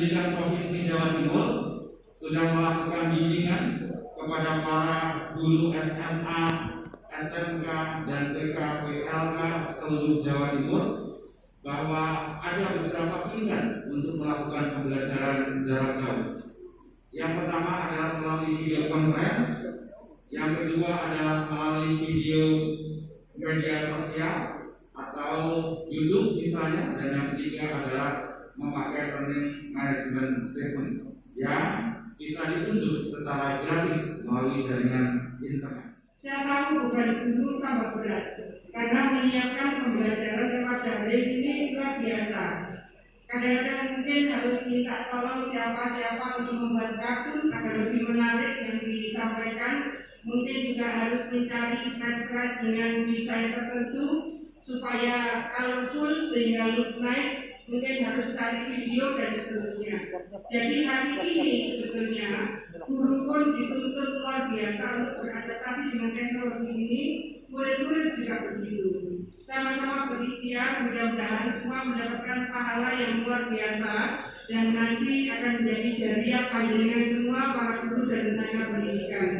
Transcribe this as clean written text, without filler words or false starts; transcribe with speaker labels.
Speaker 1: Pendidikan Provinsi Jawa Timur sudah melakukan bimbingan kepada para guru SMA, SMK, dan TK PLK seluruh Jawa Timur bahwa ada beberapa pilihan untuk melakukan pembelajaran jarak jauh. Yang pertama adalah melalui video conference, yang kedua adalah melalui video media sosial atau YouTube misalnya, dan yang ketiga adalah memakai learning management system yang bisa diunduh secara gratis melalui jaringan internet.
Speaker 2: Saya tahu bukan guru tambah berat, karena menyiapkan pembelajaran lewat daring ini luar biasa. Kadang-kadang mungkin harus minta tolong siapa-siapa untuk membuat kartun agar lebih menarik yang disampaikan. Mungkin juga harus mencari slide-slide dengan desain tertentu supaya colorful sehingga look nice. Mungkin harus cari video dan seterusnya. Jadi hari ini sebetulnya guru pun dituntut luar biasa untuk beradaptasi dengan teknologi ini. Murid-murid juga begitu. Sama-sama berikhtiar, mudah-mudahan semua mendapatkan pahala yang luar biasa dan nanti akan menjadi jariah panjenengan semua para guru dan tenaga pendidikan.